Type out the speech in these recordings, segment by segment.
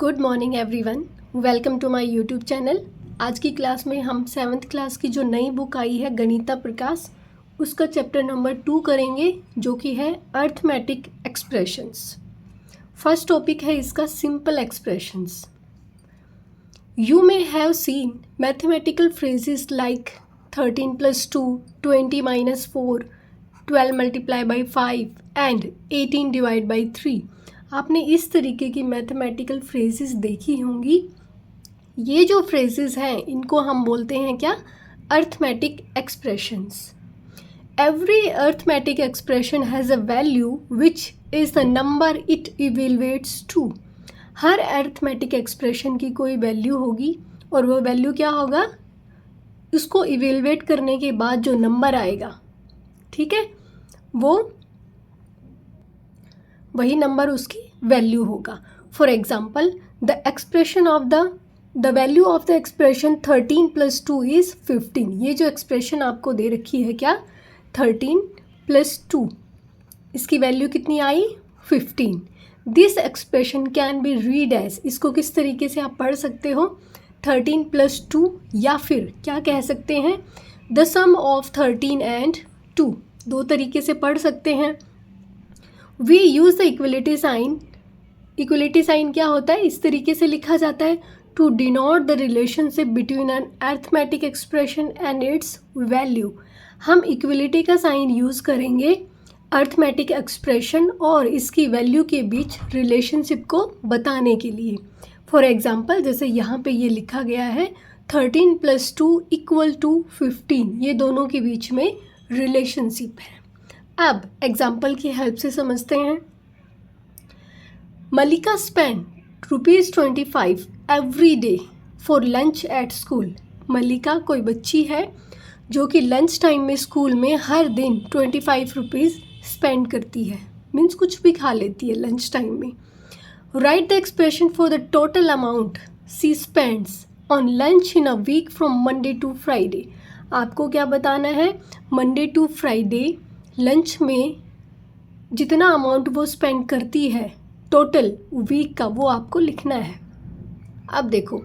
Good morning everyone, welcome to my YouTube channel. आज की class में हम 7th क्लास की जो नई बुक आई है गणिता प्रकाश, उसका चैप्टर नंबर 2 करेंगे, जो कि है अर्थमेटिक एक्सप्रेशंस। फर्स्ट टॉपिक है इसका simple expressions. You may have seen mathematical phrases like 13 + 2, 20 - 4, 12 × 5 and 18 ÷ 3। आपने इस तरीके की मैथमेटिकल फ्रेजेस देखी होंगी। ये जो फ्रेजेस हैं इनको हम बोलते हैं क्या? Arithmetic expressions. Every arithmetic expression has a value which is the number it evaluates to. हर अर्थमेटिक एक्सप्रेशन की कोई वैल्यू होगी और वो वैल्यू क्या होगा? उसको इवेलुएट करने के बाद जो नंबर आएगा, ठीक है, वो वही नंबर उसकी वैल्यू होगा। For example, the value of the expression 13 + 2 is 15। ये जो एक्सप्रेशन आपको दे रखी है क्या? 13 + 2, इसकी वैल्यू कितनी आई? 15। This expression can be read as, इसको किस तरीके से आप पढ़ सकते हो? 13 + 2, या फिर क्या कह सकते हैं? The sum of 13 and 2। दो तरीके से पढ़ सकते हैं। We use the equality sign. Equality sign क्या होता है? इस तरीके से लिखा जाता है to denote the relationship between an arithmetic expression and its value. हम इक्वलिटी का साइन यूज़ करेंगे अर्थमेटिक एक्सप्रेशन और इसकी वैल्यू के बीच रिलेशनशिप को बताने के लिए। फॉर एग्जाम्पल, जैसे यहाँ पे ये लिखा गया है 13 + 2 = 15। ये दोनों के बीच में रिलेशनशिप है। अब एग्जाम्पल की हेल्प से समझते हैं। Malika spend ₹25 every day for lunch at school. Malika कोई बच्ची है जो कि लंच टाइम में स्कूल में हर दिन 25 रुपीज़ स्पेंड करती है, मीन्स कुछ भी खा लेती है लंच टाइम में। Write the expression for the total amount she spends on lunch in a week from Monday to Friday. आपको क्या बताना है? मंडे टू फ्राइडे लंच में जितना अमाउंट वो स्पेंड करती है टोटल वीक का, वो आपको लिखना है। अब देखो,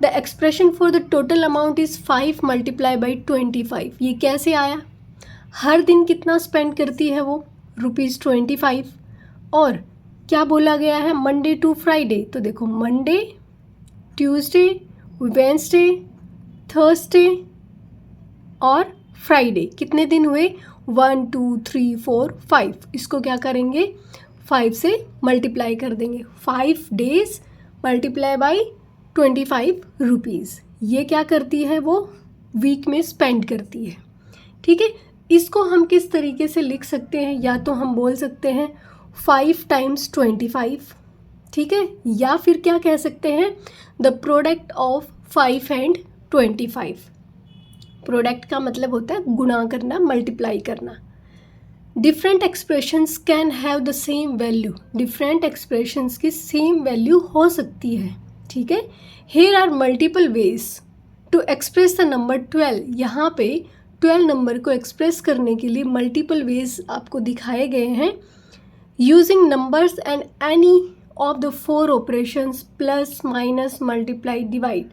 the expression for the total amount is 5 × 25। ये कैसे आया? हर दिन कितना स्पेंड करती है वो? ₹25। और क्या बोला गया है? Monday to Friday. तो देखो, मंडे, ट्यूसडे, वेडनेसडे, थर्सडे और फ्राइडे, कितने दिन हुए? 1 2 3 4 5। इसको क्या करेंगे? 5 से मल्टीप्लाई कर देंगे। 5 days × 25 रुपीज़। ये क्या करती है? वो वीक में स्पेंड करती है, ठीक है। इसको हम किस तरीके से लिख सकते हैं? या तो हम बोल सकते हैं 5 × 25, ठीक है, या फिर क्या कह सकते हैं? The product of 5 and 25। Product का मतलब होता है गुणा करना, मल्टीप्लाई करना। Different expressions can have the same value. Different expressions की सेम वैल्यू हो सकती है, ठीक है। Here are multiple ways to express the number 12। यहाँ पे 12 नंबर को एक्सप्रेस करने के लिए मल्टीपल वेज आपको दिखाए गए हैं। Using numbers and any of the 4 operations plus, minus, multiply, divide.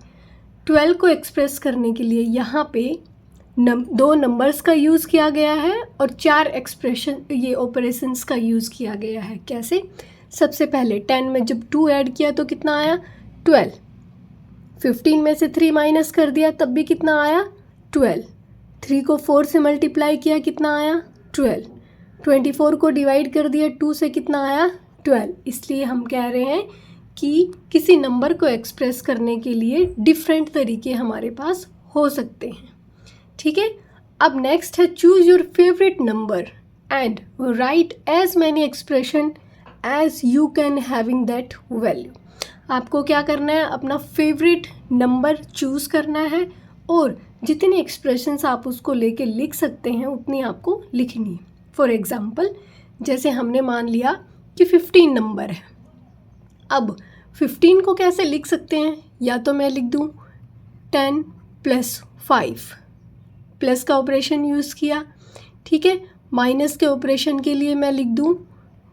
12 को एक्सप्रेस करने के लिए यहाँ पे 2 नंबर्स का यूज़ किया गया है और 4 एक्सप्रेशन ये ऑपरेशंस का यूज़ किया गया है। कैसे? सबसे पहले 10 में जब 2 ऐड किया तो कितना आया? 12। 15 में से 3 माइनस कर दिया तब भी कितना आया? 12। 3 को 4 से मल्टीप्लाई किया, कितना आया? 12। 24 को डिवाइड कर दिया 2 से, कितना आया? 12। इसलिए हम कह रहे हैं कि किसी नंबर को एक्सप्रेस करने के लिए डिफरेंट तरीके हमारे पास हो सकते हैं, ठीक है। अब नेक्स्ट है choose your favourite number and write as many expression as you can having that value. आपको क्या करना है? अपना फेवरेट नंबर चूज़ करना है और जितनी एक्सप्रेशंस आप उसको लेके लिख सकते हैं उतनी आपको लिखनी है। फॉर एग्जाम्पल, जैसे हमने मान लिया कि 15 नंबर है। अब 15 को कैसे लिख सकते हैं? या तो मैं लिख दूँ 10 + 5, प्लस का ऑपरेशन यूज़ किया, ठीक है। माइनस के ऑपरेशन के लिए मैं लिख दूँ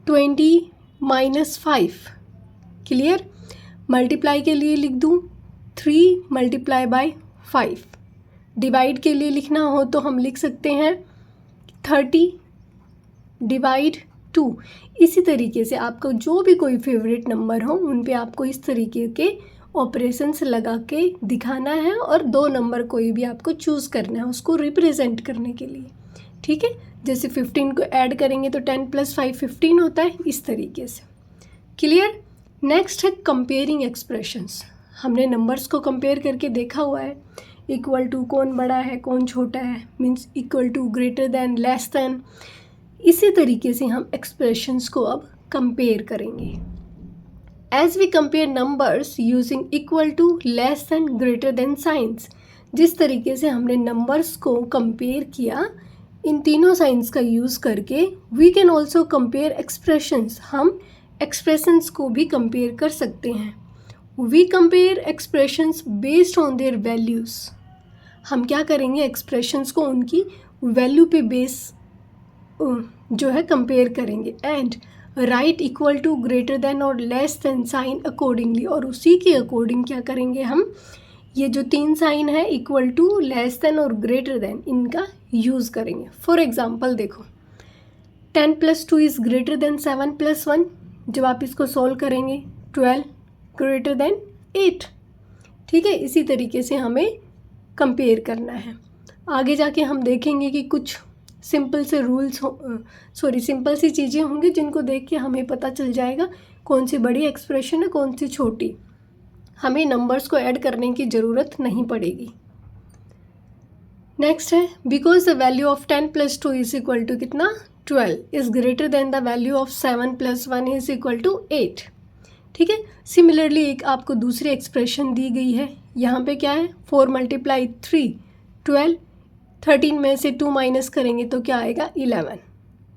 20 - 5, क्लियर। मल्टीप्लाई के लिए लिख दूँ 3 मल्टीप्लाई बाय 5। डिवाइड के लिए लिखना हो तो हम लिख सकते हैं 30 डिवाइड 2। इसी तरीके से आपको जो भी कोई फेवरेट नंबर हो उन पे आपको इस तरीके के ऑपरेशंस लगा के दिखाना है और 2 नंबर कोई भी आपको चूज़ करना है उसको रिप्रेजेंट करने के लिए। ठीक है, जैसे 15 को ऐड करेंगे तो 10 + 5 15 होता है, इस तरीके से। क्लियर। नेक्स्ट है कंपेयरिंग एक्सप्रेशंस। हमने नंबर्स को कंपेयर करके देखा हुआ है, इक्वल टू कौन बड़ा है कौन छोटा है, means equal to, greater than, less than. इसी तरीके से हम एक्सप्रेशंस को अब कंपेयर करेंगे। As we compare numbers using equal to, less than, greater than signs, जिस तरीके से हमने नंबर्स को कंपेयर किया इन तीनों साइंस का यूज़ करके, we can also compare expressions. हम एक्सप्रेशंस को भी कंपेयर कर सकते हैं। We compare expressions based on their values. हम क्या करेंगे, एक्सप्रेशंस को उनकी वैल्यू पे बेस जो है कंपेयर करेंगे। And write equal to, greater than और लेस देन साइन अकॉर्डिंगली, और उसी के अकॉर्डिंग क्या करेंगे हम, ये जो 3 साइन है इक्वल टू, लेस देन और ग्रेटर देन, इनका यूज़ करेंगे। फॉर एग्जांपल देखो 10 + 2 इज़ ग्रेटर देन 7 + 1। जब आप इसको सॉल्व करेंगे 12 ग्रेटर देन 8। ठीक है, इसी तरीके से हमें कंपेयर करना है। आगे जाके हम देखेंगे कि कुछ सिंपल सी चीज़ें होंगी जिनको देख के हमें पता चल जाएगा कौन सी बड़ी एक्सप्रेशन है कौन सी छोटी। हमें नंबर्स को ऐड करने की ज़रूरत नहीं पड़ेगी। नेक्स्ट है because the value of 10 + 2 is equal to कितना, 12 is greater than the value of 7 + 1 is equal to 8। ठीक है, सिमिलरली एक आपको दूसरी एक्सप्रेशन दी गई है। यहाँ पे क्या है, 4 × 3 12, 13 में से 2 माइनस करेंगे तो क्या आएगा 11।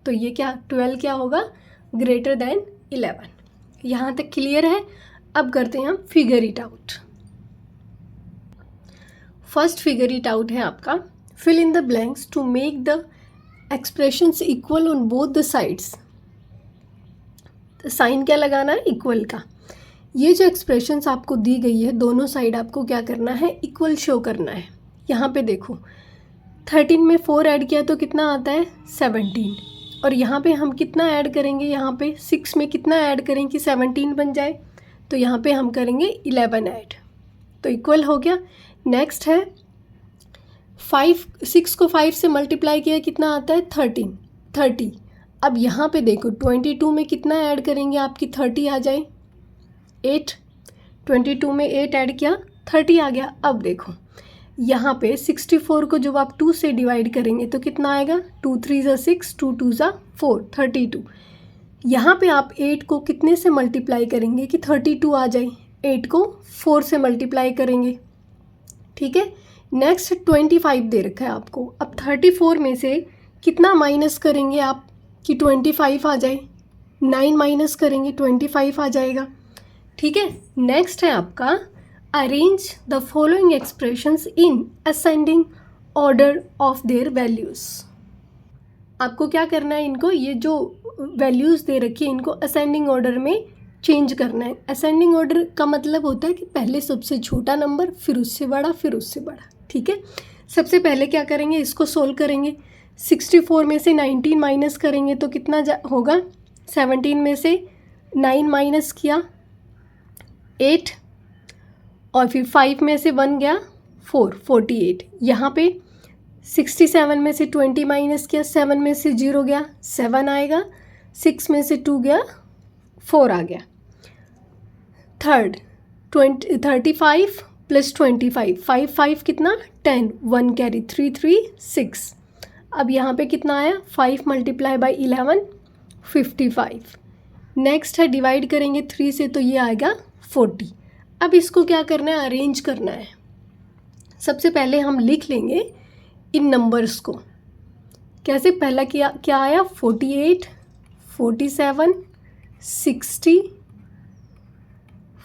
तो ये क्या 12 क्या होगा, ग्रेटर देन 11। यहाँ तक क्लियर है। अब करते हैं हम figure it out. First figure it out है आपका, fill in the blanks to make the expressions equal on both the sides. Sign क्या लगाना है, इक्वल का। ये जो एक्सप्रेशंस आपको दी गई है दोनों साइड आपको क्या करना है, इक्वल शो करना है। यहाँ पे देखो 13 में 4 ऐड किया तो कितना आता है 17, और यहाँ पे हम कितना ऐड करेंगे, यहाँ पे 6 में कितना ऐड करें कि 17 बन जाए, तो यहाँ पे हम करेंगे 11 ऐड, तो इक्वल हो गया। नेक्स्ट है 6 को 5 से मल्टीप्लाई किया कितना आता है 30। अब यहाँ पे देखो 22 में कितना ऐड करेंगे आपकी 30 आ जाए 8, 22 में 8 ऐड किया 30 आ गया। अब देखो यहाँ पे 64 को जब आप 2 से डिवाइड करेंगे तो कितना आएगा, 2 × 3 = 6, 2 × 2 = 4, 32। यहाँ पे आप 8 को कितने से मल्टीप्लाई करेंगे कि 32 आ जाए, 8 को 4 से मल्टीप्लाई करेंगे। ठीक है, नेक्स्ट 25 दे रखा है आपको। अब 34 में से कितना माइनस करेंगे आप कि 25 आ जाए, 9 माइनस करेंगे 25 आ जाएगा। ठीक है, नेक्स्ट है आपका arrange the following expressions in ascending order of their values. आपको क्या करना है, इनको ये जो वैल्यूज़ दे रखी है इनको असेंडिंग ऑर्डर में चेंज करना है। असेंडिंग ऑर्डर का मतलब होता है कि पहले सबसे छोटा नंबर, फिर उससे बड़ा, फिर उससे बड़ा। ठीक है, सबसे पहले क्या करेंगे, इसको सोल्व करेंगे। 64 में से 19 माइनस करेंगे तो कितना होगा, 17 में से 9 माइनस किया 8, और फिर 5 में से 1 गया 4, 48। यहाँ पे 67 में से 20 माइनस किया, 7 में से 0 गया 7 आएगा, 6 में से 2 गया 4 आ गया। थर्ड 35 + 25, 5 5 कितना 10, 1 कैरी 3 3 6। अब यहाँ पे कितना आया 5 × 11 55। नेक्स्ट है डिवाइड करेंगे 3 से तो ये आएगा 40। अब इसको क्या करना है, अरेंज करना है। सबसे पहले हम लिख लेंगे इन नंबर्स को। कैसे, पहला क्या आया 48, 47, 60,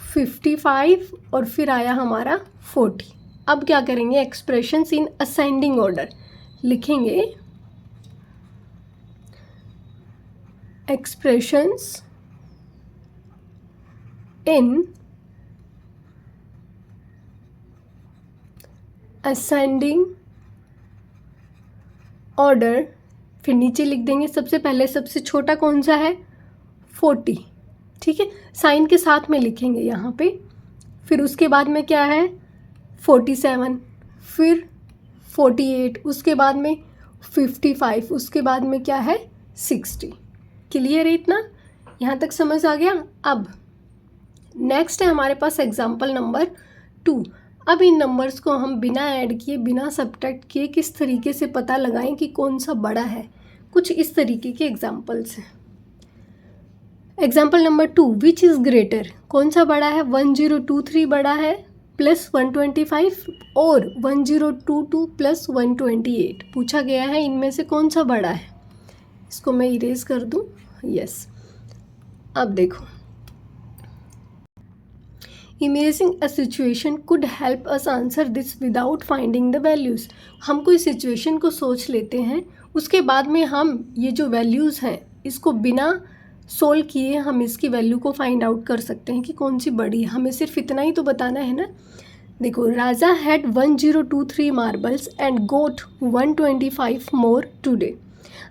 55 और फिर आया हमारा 40। अब क्या करेंगे, एक्सप्रेशंस इन असेंडिंग ऑर्डर लिखेंगे। एक्सप्रेशंस इन असेंडिंग ऑर्डर, फिर नीचे लिख देंगे सबसे पहले सबसे छोटा कौन सा है 40, ठीक है, साइन के साथ में लिखेंगे यहाँ पे। फिर उसके बाद में क्या है 47, फिर 48, उसके बाद में 55, उसके बाद में क्या है 60। क्लियर है इतना, यहाँ तक समझ आ गया। अब नेक्स्ट है हमारे पास एग्जाम्पल नंबर 2। अब इन नंबर्स को हम बिना ऐड किए बिना सब्ट्रैक्ट किए किस तरीके से पता लगाएं कि कौन सा बड़ा है, कुछ इस तरीके के एग्जाम्पल्स हैं। Example number 2, which is greater, कौन सा बड़ा है 1023 बड़ा है प्लस 125 और 1022 प्लस 128 पूछा गया है, इनमें से कौन सा बड़ा है। इसको मैं इरेज कर दूं, यस। अब देखो, imaging a situation could help us answer this without finding the values. हम कोई सिचुएशन को सोच लेते हैं, उसके बाद में हम ये जो वैल्यूज़ हैं इसको बिना सोल्व किए हम इसकी वैल्यू को फाइंड आउट कर सकते हैं कि कौन सी बड़ी है। हमें सिर्फ इतना ही तो बताना है ना। देखो, Raja had 1023 marbles and got 125 more today.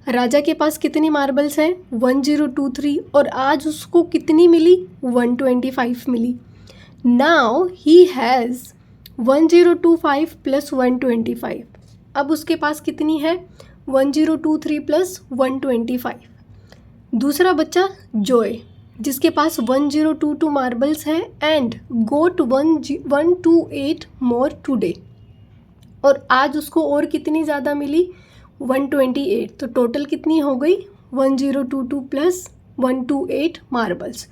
Raja के पास कितनी मार्बल्स हैं 1023 और आज उसको कितनी मिली 125 मिली। नाउ ही हैज़ 1025 प्लस 125, अब उसके पास कितनी है 1023 प्लस 125। दूसरा बच्चा जॉय, जिसके पास 1022 मार्बल्स हैं एंड गोट 128 मोर टुडे, और आज उसको और कितनी ज़्यादा मिली 128, तो टोटल कितनी हो गई 1022 plus 128 marbles.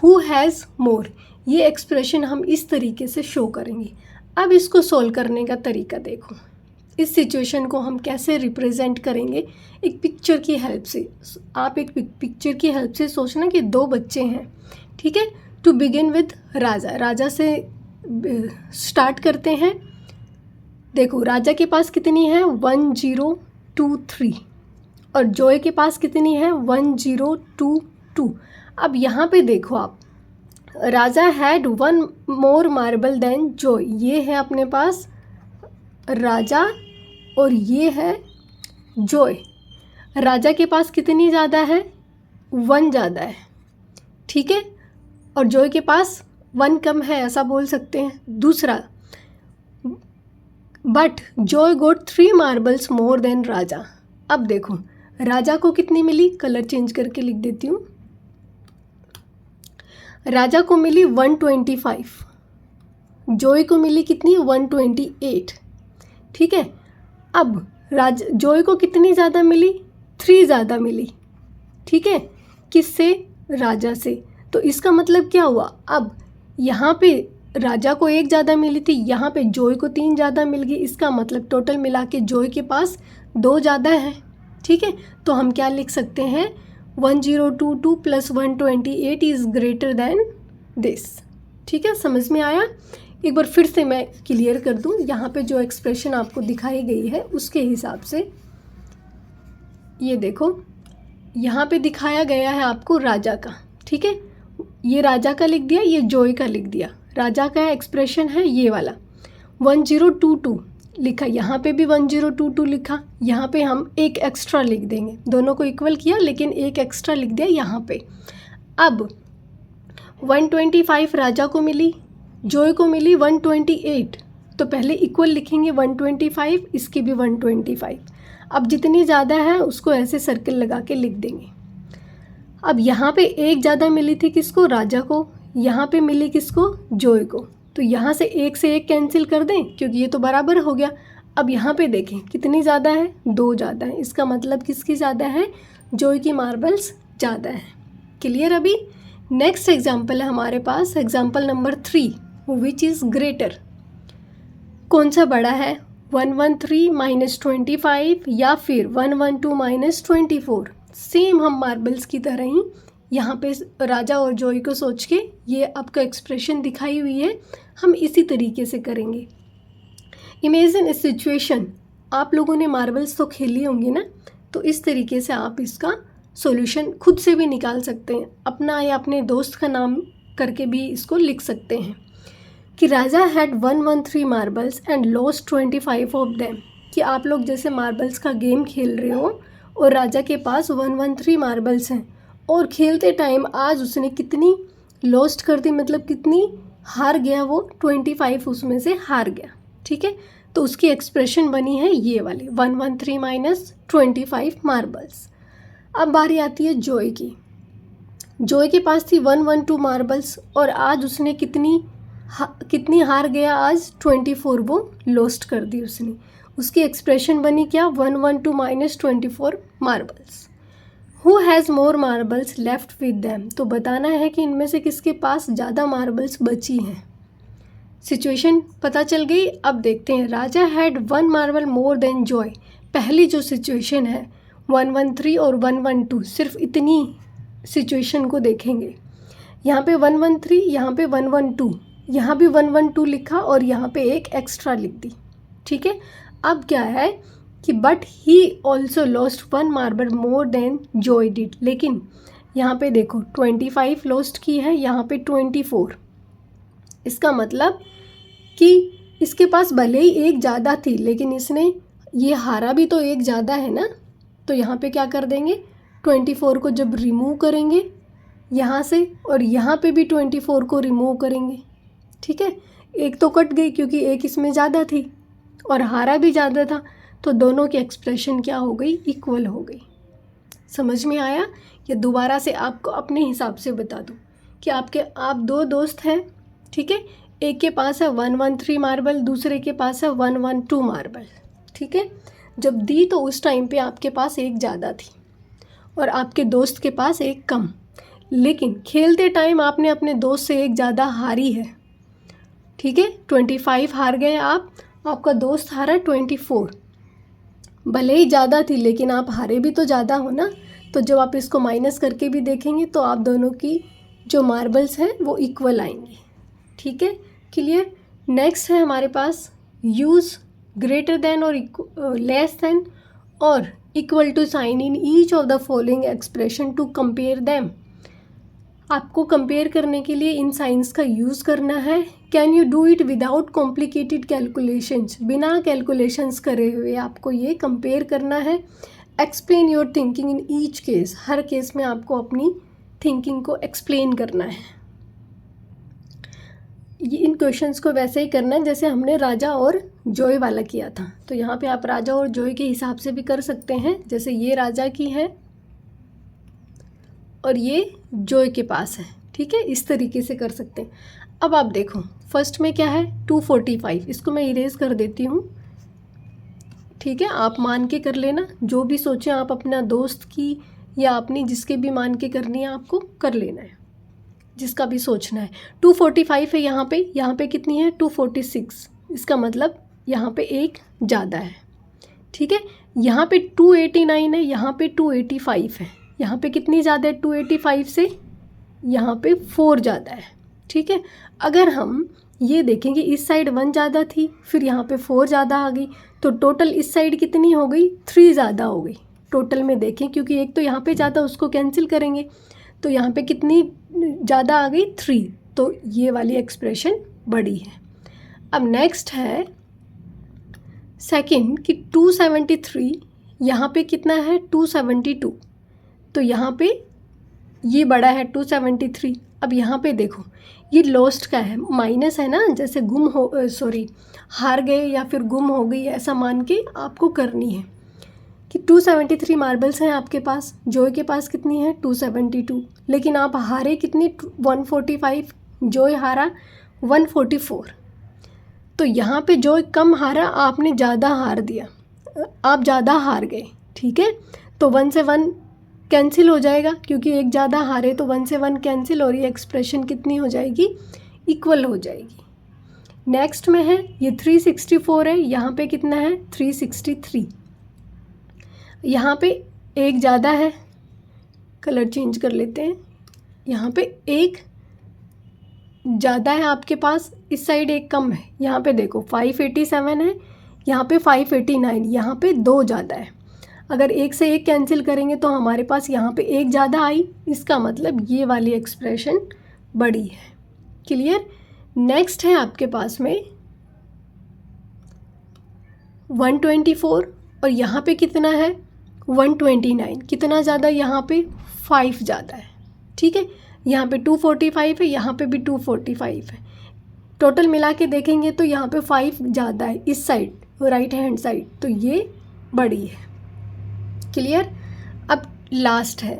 Who has more, ये एक्सप्रेशन हम इस तरीके से शो करेंगे। अब इसको सोल्व करने का तरीका देखो, इस सिचुएशन को हम कैसे रिप्रेजेंट करेंगे एक पिक्चर की हेल्प से। आप एक पिक्चर की हेल्प से सोचना कि दो बच्चे हैं, ठीक है। टू बिगिन विद राजा, राजा से स्टार्ट करते हैं। देखो, राजा के पास कितनी है 1023 और जॉय के पास कितनी है 1022। अब यहाँ पे देखो आप, Raja had 1 more marble than Joy, ये है अपने पास राजा और ये है जॉय। राजा के पास कितनी ज़्यादा है 1 ज़्यादा है, ठीक है, और जॉय के पास 1 कम है, ऐसा बोल सकते हैं। दूसरा, but Joy got 3 marbles more than Raja. अब देखो, राजा को कितनी मिली, कलर चेंज करके लिख देती हूँ, राजा को मिली 125, जॉय को मिली कितनी 128, ठीक है। अब जॉय को कितनी ज़्यादा मिली 3 ज़्यादा मिली, ठीक है, किससे राजा से। तो इसका मतलब क्या हुआ, अब यहाँ पे राजा को 1 ज़्यादा मिली थी, यहाँ पे जॉय को 3 ज़्यादा मिल गई, इसका मतलब टोटल मिला के जॉय के पास 2 ज़्यादा है, ठीक है। तो हम क्या लिख सकते हैं 1022 plus 128 is greater then this, ठीक है। समझ में आया। एक बार फिर से मैं क्लियर कर दूं, यहाँ पे जो एक्सप्रेशन आपको दिखाई गई है उसके हिसाब से ये देखो, यहाँ पे दिखाया गया है आपको राजा का, ठीक है, ये राजा का लिख दिया, ये जॉय का लिख दिया। राजा का एक्सप्रेशन है ये वाला 1022 लिखा, यहाँ पे भी 1022 लिखा, यहाँ पे हम एक एक्स्ट्रा लिख देंगे, दोनों को इक्वल किया लेकिन एक एक्स्ट्रा लिख दिया यहाँ पे। अब 125 राजा को मिली, जॉय को मिली 128, तो पहले इक्वल लिखेंगे 125, इसकी भी 125। अब जितनी ज़्यादा है उसको ऐसे सर्कल लगा के लिख देंगे। अब यहाँ पे 1 ज़्यादा मिली थी किसको, राजा को, यहाँ पे मिली किसको, जॉय को, तो यहाँ से 1 से 1 कैंसिल कर दें क्योंकि ये तो बराबर हो गया। अब यहाँ पे देखें कितनी ज़्यादा है 2 ज़्यादा है, इसका मतलब किसकी ज़्यादा है, जॉय की मार्बल्स ज़्यादा है। क्लियर। अभी नेक्स्ट एग्जाम्पल है हमारे पास, example number 3, which is greater, कौन सा बड़ा है 113 माइनस 25 या फिर 112 माइनस 24। सेम हम मार्बल्स की तरह ही यहाँ पे राजा और जॉय को सोच के ये आपका एक्सप्रेशन दिखाई हुई है, हम इसी तरीके से करेंगे। इमेजिन ए सिचुएशन, आप लोगों ने मार्बल्स तो खेली होंगी ना, तो इस तरीके से आप इसका सॉल्यूशन खुद से भी निकाल सकते हैं, अपना या अपने दोस्त का नाम करके भी इसको लिख सकते हैं। कि Raja had 113 marbles and lost 25 of them. कि आप लोग जैसे मार्बल्स का गेम खेल रहे हो और राजा के पास 113 मार्बल्स हैं और खेलते टाइम आज उसने कितनी लॉस्ट कर दी, मतलब कितनी हार गया, वो 25 उसमें से हार गया। ठीक है, तो उसकी एक्सप्रेशन बनी है ये वाली 113 माइनस 25 मार्बल्स। अब बारी आती है जॉय की। जॉय के पास थी 112 मार्बल्स और आज उसने कितनी हार गया, आज 24 वो लॉस्ट कर दी उसने। उसकी एक्सप्रेशन बनी क्या, 112 minus 24 marbles. Who has more marbles left with them. तो बताना है कि इनमें से किसके पास ज़्यादा मार्बल्स बची हैं। सिचुएशन पता चल गई। अब देखते हैं, Raja had 1 marble more than Joy. पहली जो सिचुएशन है 113 और 112, सिर्फ इतनी सिचुएशन को देखेंगे। यहाँ पे 113, यहाँ पे 112, यहाँ भी 112 लिखा और यहाँ पे एक एक्स्ट्रा लिख दी। ठीक है, अब क्या है कि but he also lost 1 marble more than Joy did. लेकिन यहाँ पे देखो 25 लॉस्ट की है, यहाँ पे 24। इसका मतलब कि इसके पास भले ही एक ज़्यादा थी लेकिन इसने ये हारा भी तो एक ज़्यादा है ना। तो यहाँ पे क्या कर देंगे, 24 को जब रिमूव करेंगे यहाँ से और यहाँ पे भी 24 को रिमूव करेंगे। ठीक है, एक तो कट गई क्योंकि एक इसमें ज़्यादा थी और हारा भी ज़्यादा था, तो दोनों की एक्सप्रेशन क्या हो गई, इक्वल हो गई। समझ में आया? या दोबारा से आपको अपने हिसाब से बता दूँ कि आप दो दोस्त हैं। ठीक है, एक के पास है 113 मार्बल, दूसरे के पास है 112 मार्बल। ठीक है, जब दी तो उस टाइम पे आपके पास एक ज़्यादा थी और आपके दोस्त के पास एक कम, लेकिन खेलते टाइम आपने अपने दोस्त से एक ज़्यादा हारी है। ठीक है, 25 हार गए आप, आपका दोस्त हारा 24। भले ही ज़्यादा थी लेकिन आप हारे भी तो ज़्यादा हो ना। तो जब आप इसको माइनस करके भी देखेंगे तो आप दोनों की जो मार्बल्स हैं वो इक्वल आएंगी। ठीक है, क्लियर। नेक्स्ट है हमारे पास यूज़ ग्रेटर देन और लेस देन और equal to sign in each of the following expression to compare them. आपको कंपेयर करने के लिए इन साइंस का यूज़ करना है। Can you do it without complicated calculations. बिना कैलकुलेशंस करे हुए आपको ये कंपेयर करना है। Explain your thinking in each case. हर केस में आपको अपनी थिंकिंग को एक्सप्लेन करना है। ये इन क्वेश्चंस को वैसे ही करना है जैसे हमने राजा और जॉय वाला किया था। तो यहाँ पे आप राजा और जॉय के हिसाब से भी कर सकते हैं। जैसे ये राजा की है और ये जॉय के पास है। ठीक है, इस तरीके से कर सकते हैं। अब आप देखो फर्स्ट में क्या है 245, इसको मैं इरेज कर देती हूँ। ठीक है, आप मान के कर लेना, जो भी सोचें आप अपना दोस्त की या अपनी जिसके भी मान के करनी है आपको कर लेना है, जिसका भी सोचना है। 245 है यहाँ पे कितनी है 246। इसका मतलब यहाँ पे एक ज़्यादा है। ठीक है, यहाँ पे 289 है, यहाँ पे 285 है। यहाँ पे कितनी ज़्यादा है 285 से, यहाँ पे 4 ज़्यादा है। ठीक है, अगर हम ये देखेंगे इस साइड 1 ज़्यादा थी, फिर यहाँ पे 4 ज़्यादा आ गई, तो टोटल इस साइड कितनी हो गई 3 ज़्यादा हो गई। टोटल में देखें क्योंकि एक तो यहाँ पे ज़्यादा, उसको कैंसिल करेंगे तो यहाँ पे कितनी ज़्यादा आ गई 3। तो ये वाली एक्सप्रेशन बड़ी है। अब नेक्स्ट है सेकंड कि 273, यहाँ पे कितना है 272, तो यहाँ पे ये बड़ा है 273। अब यहाँ पे देखो ये लॉस्ट का है, माइनस है ना, जैसे हार गए या फिर गुम हो गई ऐसा मान के आपको करनी है कि 273 मार्बल्स हैं आपके पास, जॉय के पास कितनी है 272, लेकिन आप हारे कितनी 145, जॉय हारा 144। तो यहाँ पे जॉय कम हारा, आपने ज़्यादा हार दिया, आप ज़्यादा हार गए। ठीक है, तो 1 से 1 कैंसिल हो जाएगा क्योंकि एक ज़्यादा हारे तो 1 से 1 कैंसिल और ये एक्सप्रेशन कितनी हो जाएगी, इक्वल हो जाएगी। नेक्स्ट में है ये 364 है, यहाँ पे कितना है 363। यहाँ पे एक ज़्यादा है, कलर चेंज कर लेते हैं। यहाँ पे एक ज़्यादा है आपके पास, इस साइड एक कम है। यहाँ पे देखो 587 है, यहाँ पे 589, यहाँ पे 2 ज़्यादा है। अगर एक से एक कैंसिल करेंगे तो हमारे पास यहाँ पे एक ज़्यादा आई, इसका मतलब ये वाली एक्सप्रेशन बड़ी है। क्लियर। नेक्स्ट है आपके पास में 124 और यहाँ पे कितना है 129, कितना ज़्यादा यहाँ पे 5 ज़्यादा है, ठीक है। यहाँ पे 245 है, यहाँ पे भी 245 है, टोटल मिला के देखेंगे तो यहाँ पे 5 ज़्यादा है इस साइड, राइट हैंड साइड, तो ये बड़ी है। क्लियर। अब लास्ट है,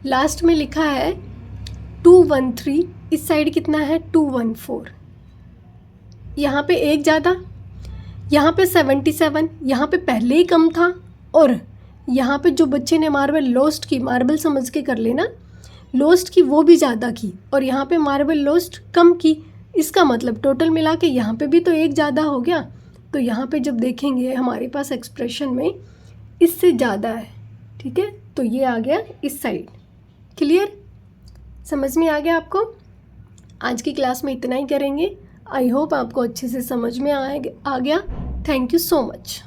लास्ट में लिखा है 213, इस साइड कितना है 214, यहाँ पे एक ज़्यादा, यहाँ पे 77, यहाँ पे पहले ही कम था, और यहाँ पे जो बच्चे ने मार्बल लॉस्ट की, मार्बल समझ के कर लेना, लॉस्ट की वो भी ज़्यादा की, और यहाँ पे मार्बल लॉस्ट कम की, इसका मतलब टोटल मिला के यहाँ पे भी तो एक ज़्यादा हो गया। तो यहाँ पे जब देखेंगे हमारे पास एक्सप्रेशन में इससे ज़्यादा है, ठीक है, तो ये आ गया इस साइड। क्लियर, समझ में आ गया आपको। आज की क्लास में इतना ही करेंगे। आई होप आपको अच्छे से समझ में आ गया। Thank you so much.